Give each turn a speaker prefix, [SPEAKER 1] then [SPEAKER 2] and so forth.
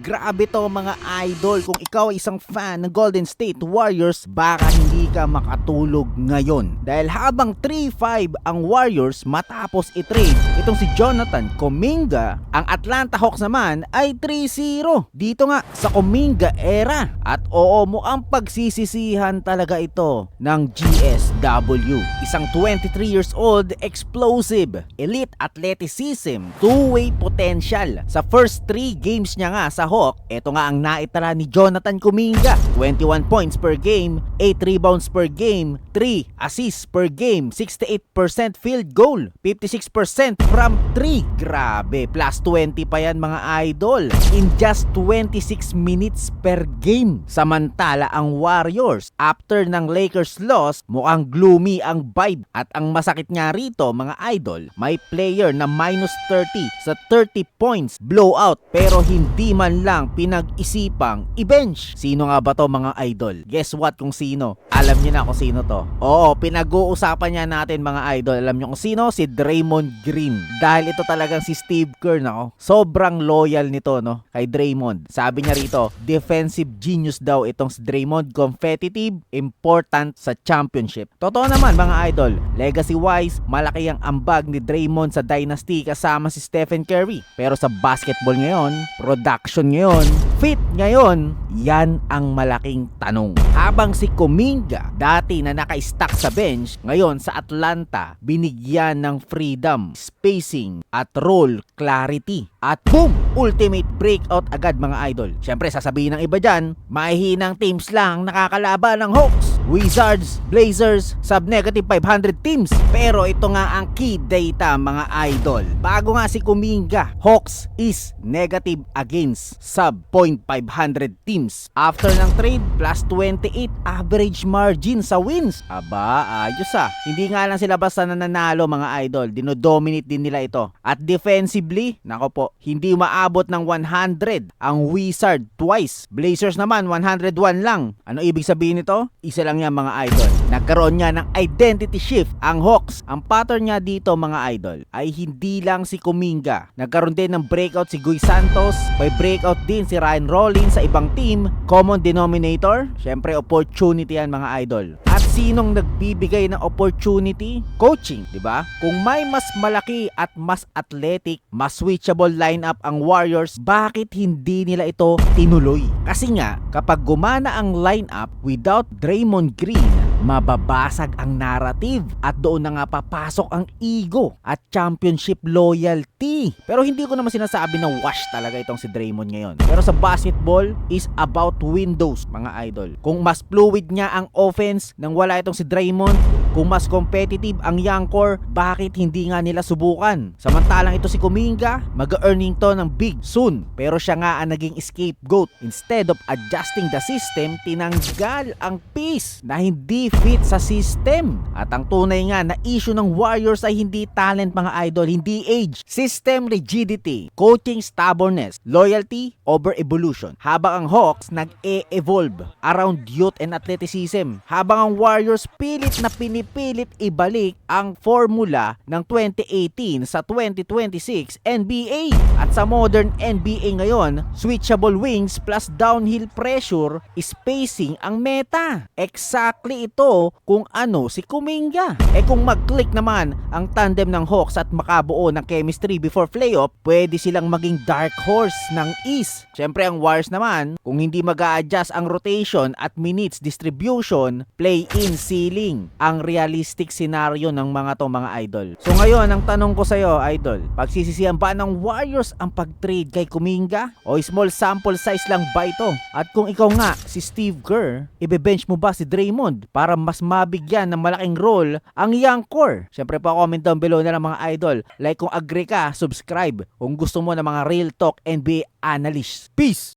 [SPEAKER 1] Grabe to mga idol. Kung ikaw ay isang fan ng Golden State Warriors, baka hindi ka makatulog ngayon. Dahil habang 3-5 ang Warriors matapos i-trade itong si Jonathan Kuminga, ang Atlanta Hawks naman ay 3-0. Dito nga sa Kuminga era. At oo, mukhang pagsisisihan talaga ito ng GSW. Isang 23 years old, explosive, elite athleticism, two-way potential. Sa first 3 games niya nga sa Hawk, ito nga ang naitala ni Jonathan Kuminga. 21 points per game, 8 rebounds per game, 3 assists per game, 68% field goal, 56% from 3. Grabe, plus 20 pa yan mga idol. In just 26 minutes per game. Samantala ang Warriors, after ng Lakers loss, mukhang gloomy ang vibe. At ang masakit nga rito mga idol, may player na minus 30 sa 30 points blowout pero hindi man lang pinag-isipang i-bench. Sino nga ba to mga idol? Guess what kung sino? Alam niyo na kung sino to. Oo, pinag-uusapan niya natin mga idol. Alam niyo kung sino? Si Draymond Green. Dahil ito talagang si Steve Kerr na sobrang loyal nito no kay Draymond. Sabi niya rito, defensive genius daw itong si Draymond, competitive, important sa championship. Totoo naman mga idol. Legacy wise, malaki ang ambag ni Draymond sa dynasty kasama si Stephen Curry. Pero sa basketball ngayon, production ngayon, fit ngayon, yan ang malaking tanong. Habang si Kuminga, dati na naka-stack sa bench, ngayon sa Atlanta, binigyan ng freedom, spacing, at role clarity. At boom! Ultimate breakout agad mga idol. Siyempre, sasabihin ng iba dyan, mahihinang teams lang nakakalaban ng Hawks, Wizards, Blazers, sub-negative 500 teams. Pero ito nga ang key data mga idol. Bago nga si Kuminga, Hawks is negative against sub-0.500 teams. After ng trade, plus 28 average margin sa wins. Aba, ayos ah. Hindi nga lang sila basta nananalo mga idol. Dinodominate din nila ito. At defensively, nako po, hindi maabot ng 100 ang Wizard twice. Blazers naman 101 lang. Ano ibig sabihin nito? Isa lang yan mga idol. Nagkaroon niya ng identity shift ang Hawks. Ang pattern niya dito mga idol ay hindi lang si Kuminga. Nagkaroon din ng breakout si Guy Santos. May breakout din si Ryan Rollins sa ibang team. Common denominator, syempre opportunity yan mga idol. At sinong nagbibigay ng opportunity? Coaching, di ba? Kung may mas malaki at mas athletic, mas switchable lineup ang Warriors, bakit hindi nila ito tinuloy? Kasi nga, kapag gumana ang lineup without Draymond Green, mababasag ang narrative at doon na nga papasok ang ego at championship loyalty. Pero hindi ko naman sinasabi na wash talaga itong si Draymond ngayon. Pero sa basketball is about windows mga idol. Kung mas fluid niya ang offense nang wala itong si Draymond, kung mas competitive ang young core, bakit hindi nga nila subukan? Samantalang ito si Kuminga, mag-earning to ng big soon. Pero siya nga ang naging scapegoat. Instead of adjusting the system, tinanggal ang piece na hindi fit sa system. At ang tunay nga na issue ng Warriors ay hindi talent mga idol, hindi age. System rigidity, coaching stubbornness, loyalty over evolution. Habang ang Hawks nag-e-evolve around youth and athleticism. Habang ang Warriors pilit na pinipilit ibalik ang formula ng 2018 sa 2026 NBA. At sa modern NBA ngayon, switchable wings plus downhill pressure, spacing ang meta. Exactly ito kung ano si Kuminga. Kung mag-click naman ang tandem ng Hawks at makabuo ng chemistry before playoff, pwede silang maging dark horse ng East. Siyempre ang Warriors naman, kung hindi mag-a-adjust ang rotation at minutes distribution, play-in ceiling ang realistic scenario ng mga to mga idol. So ngayon, ang tanong ko sa'yo idol, pagsisisihan ba ng Warriors ang pag-trade kay Kuminga? O small sample size lang ba ito? At kung ikaw nga, si Steve Kerr, ibe-bench mo ba si Draymond para mas mabigyan ng malaking role ang young core? Siyempre pa comment down below na lang mga idol. Like kung agree ka, subscribe kung gusto mo ng mga real talk NBA analyst. Peace!